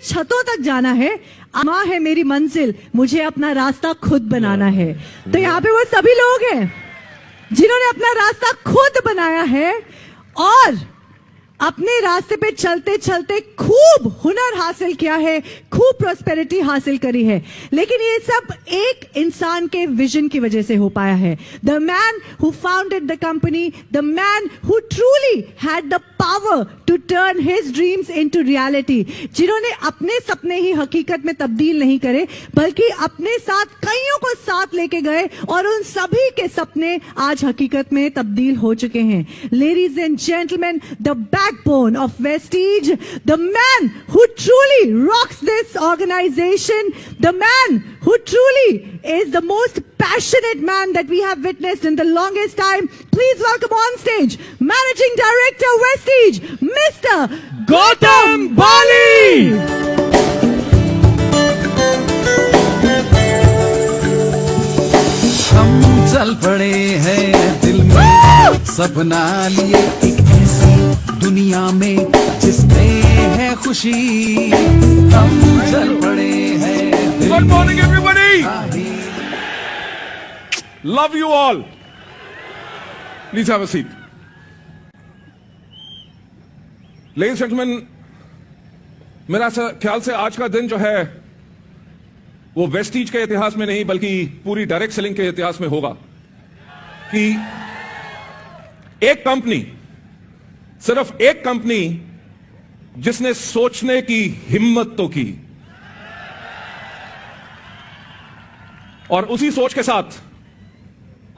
छतों तक जाना है, अमा है मेरी मंजिल, मुझे अपना रास्ता खुद बनाना है। तो यहाँ पे वो सभी लोग हैं जिन्होंने अपना रास्ता खुद बनाया है और अपने रास्ते पे चलते चलते खूब हुनर हासिल किया है, खूब प्रॉस्पेरिटी हासिल करी है। लेकिन ये सब एक इंसान के विजन की वजह से हो पाया है। The man who founded the company, the man who truly had the power to turn his dreams into reality, जिन्होंने अपने सपने ही हकीकत में तब्दील नहीं करे बल्कि अपने साथ कईयों को साथ लेके गए और उन सभी के सपने आज हकीकत में तब्दील हो चुके हैं। Ladies and gentleman, the backbone of Vestige, the man who truly rocks this organization, the man who truly is the most passionate man that we have witnessed in the longest time. Please welcome on stage Managing Director Vestige, Mr. Gautam Bali. हम चल पड़े हैं दिल में सपना लिए, एक ऐसी दुनिया में जिसमें है खुशी। हम चल पड़े हैं दिल में। Good morning, everybody. Love you all. Please have a seat. Ladies and gentlemen, मेरा ख्याल से आज का दिन जो है वो वेस्टीज के इतिहास में नहीं बल्कि पूरी डायरेक्ट सेलिंग के इतिहास में होगा कि एक कंपनी, सिर्फ एक कंपनी जिसने सोचने की हिम्मत तो की और उसी सोच के साथ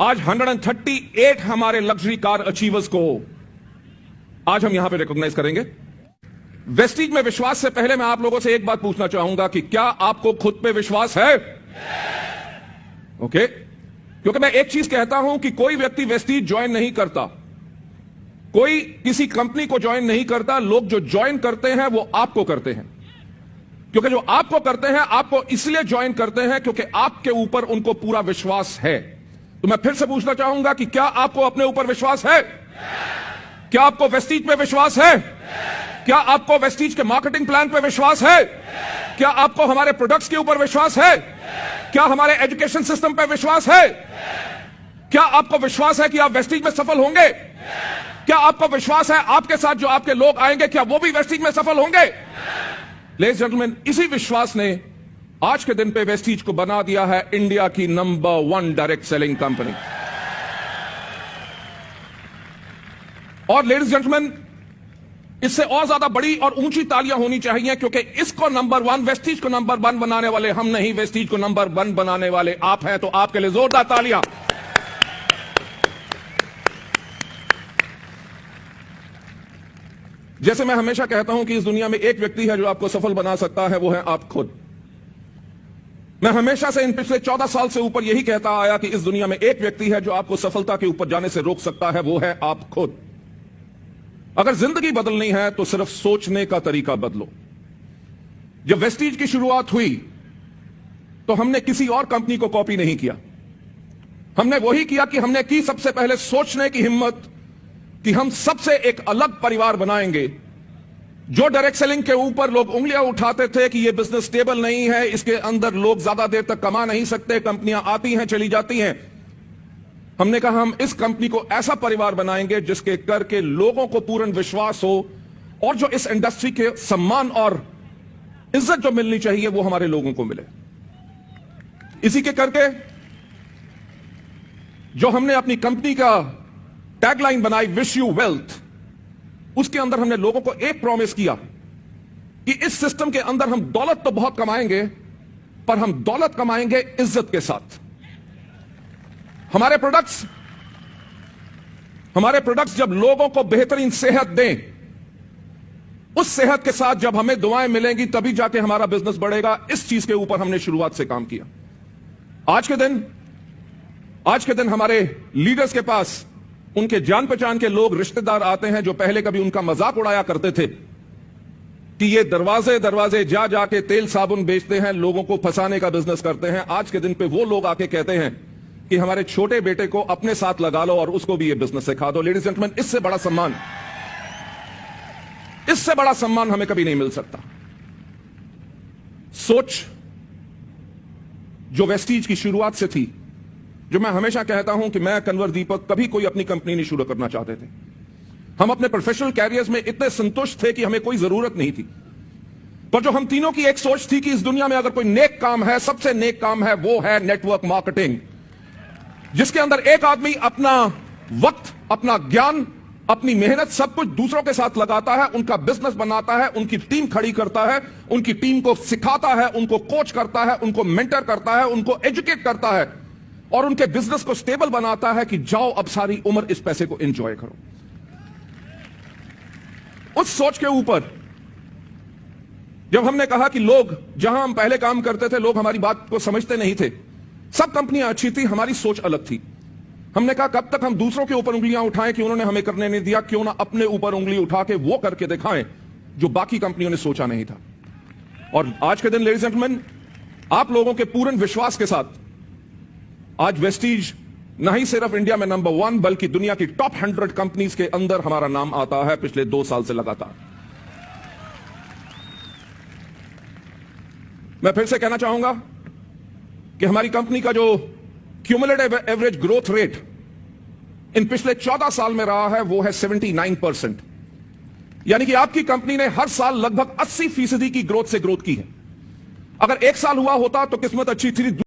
आज 138 हमारे लग्जरी कार अचीवर्स को आज हम यहां पे रिकॉग्नाइज करेंगे। वेस्टीज में विश्वास से पहले मैं आप लोगों से एक बात पूछना चाहूंगा कि क्या आपको खुद पे विश्वास है? ओके, क्योंकि मैं एक चीज कहता हूं कि कोई व्यक्ति वेस्टीज ज्वाइन नहीं करता, कोई किसी कंपनी को ज्वाइन नहीं करता। लोग जो ज्वाइन करते हैं वो आपको करते हैं, क्योंकि जो आपको करते हैं आपको इसलिए ज्वाइन करते हैं क्योंकि आपके ऊपर उनको पूरा विश्वास है। तो मैं फिर से पूछना चाहूंगा कि क्या आपको अपने ऊपर विश्वास है? क्या आपको वेस्टीज पे विश्वास है? क्या आपको वेस्टीज के मार्केटिंग प्लान पे विश्वास है? क्या आपको हमारे प्रोडक्ट्स के ऊपर विश्वास है? क्या हमारे एजुकेशन सिस्टम पे विश्वास है? क्या आपको विश्वास है कि आप वेस्टीज में सफल होंगे? क्या आपको विश्वास है आपके साथ जो आपके लोग आएंगे क्या वो भी वेस्टीज में सफल होंगे? लेडीज जेंटलमैन, इसी विश्वास ने आज के दिन पे वेस्टीज को बना दिया है इंडिया की नंबर 1 डायरेक्ट सेलिंग कंपनी। और लेडीज जेंटलमैन, इससे और ज्यादा बड़ी और ऊंची तालियां होनी चाहिए क्योंकि इसको नंबर 1, वेस्टीज को नंबर 1 बनाने वाले हम नहीं, वेस्टीज को नंबर 1 बनाने वाले आप हैं। तो आपके लिए जोरदार तालियां। जैसे मैं हमेशा कहता हूं कि इस दुनिया में एक व्यक्ति है जो आपको सफल बना सकता है, वो है आप खुद। मैं हमेशा से इन पिछले 14 साल से ऊपर यही कहता आया कि इस दुनिया में एक व्यक्ति है जो आपको सफलता के ऊपर जाने से रोक सकता है, वो है आप खुद। अगर जिंदगी बदलनी है तो सिर्फ सोचने का तरीका बदलो। जब वेस्टीज की शुरुआत हुई तो हमने किसी और कंपनी को कॉपी नहीं किया, हमने वही किया कि हमने की सबसे पहले सोचने की हिम्मत कि हम सबसे एक अलग परिवार बनाएंगे। जो डायरेक्ट सेलिंग के ऊपर लोग उंगलियां उठाते थे कि यह बिजनेस स्टेबल नहीं है, इसके अंदर लोग ज्यादा देर तक कमा नहीं सकते, कंपनियां आती हैं चली जाती हैं, हमने कहा हम इस कंपनी को ऐसा परिवार बनाएंगे जिसके करके लोगों को पूर्ण विश्वास हो और जो इस इंडस्ट्री के सम्मान और इज्जत जो मिलनी चाहिए वो हमारे लोगों को मिले। इसी के करके जो हमने अपनी कंपनी का टैगलाइन बनाई, विश यू वेल्थ, उसके अंदर हमने लोगों को एक प्रॉमिस किया कि इस सिस्टम के अंदर हम दौलत तो बहुत कमाएंगे पर हम दौलत कमाएंगे इज्जत के साथ। हमारे प्रोडक्ट्स जब लोगों को बेहतरीन सेहत दें, उस सेहत के साथ जब हमें दुआएं मिलेंगी तभी जाके हमारा बिजनेस बढ़ेगा। इस चीज के ऊपर हमने शुरुआत से काम किया। आज के दिन हमारे लीडर्स के पास उनके जान पहचान के लोग, रिश्तेदार आते हैं जो पहले कभी उनका मजाक उड़ाया करते थे कि ये दरवाजे दरवाजे जा जाके तेल साबुन बेचते हैं, लोगों को फंसाने का बिजनेस करते हैं। आज के दिन पे वो लोग आके कहते हैं कि हमारे छोटे बेटे को अपने साथ लगा लो और उसको भी ये बिजनेस सिखा दो। लेडीज जेंटलमैन, इससे बड़ा सम्मान हमें कभी नहीं मिल सकता। सोच जो वेस्टीज की शुरुआत से थी, जो मैं हमेशा कहता हूं कि मैं, कन्वर दीपक, कभी कोई अपनी कंपनी नहीं शुरू करना चाहते थे। हम अपने प्रोफेशनल कैरियर्स में इतने संतुष्ट थे कि हमें कोई जरूरत नहीं थी। पर जो हम तीनों की एक सोच थी कि इस दुनिया में अगर कोई नेक काम है, सबसे नेक काम है, वो है नेटवर्क मार्केटिंग, जिसके अंदर एक आदमी अपना वक्त, अपना ज्ञान, अपनी मेहनत, सब कुछ दूसरों के साथ लगाता है, उनका बिजनेस बनाता है, उनकी टीम खड़ी करता है, उनकी टीम को सिखाता है, उनको कोच करता है, उनको मेंटर करता है, उनको एजुकेट करता है और उनके बिजनेस को स्टेबल बनाता है कि जाओ अब सारी उम्र इस पैसे को एंजॉय करो। उस सोच के ऊपर जब हमने कहा कि लोग, जहां हम पहले काम करते थे, लोग हमारी बात को समझते नहीं थे, सब कंपनियां अच्छी थी, हमारी सोच अलग थी। हमने कहा कब तक हम दूसरों के ऊपर उंगलियां उठाएं कि उन्होंने हमें करने नहीं दिया, क्यों ना अपने ऊपर उंगली उठा के वो करके दिखाएं जो बाकी कंपनियों ने सोचा नहीं था। और आज के दिन, लेडीज एंड जेंटलमैन, आप लोगों के पूर्ण विश्वास के साथ आज वेस्टीज न ही सिर्फ इंडिया में नंबर 1 बल्कि दुनिया की टॉप 100 कंपनीज के अंदर हमारा नाम आता है पिछले 2 साल से लगातार। मैं फिर से कहना चाहूंगा कि हमारी कंपनी का जो cumulative average growth rate in पिछले 14 साल में रहा है वो है 79%। यानी कि आपकी कंपनी ने हर साल लगभग 80% की ग्रोथ से ग्रोथ की है। अगर एक साल हुआ होता तो किस्मत अच्छी थी,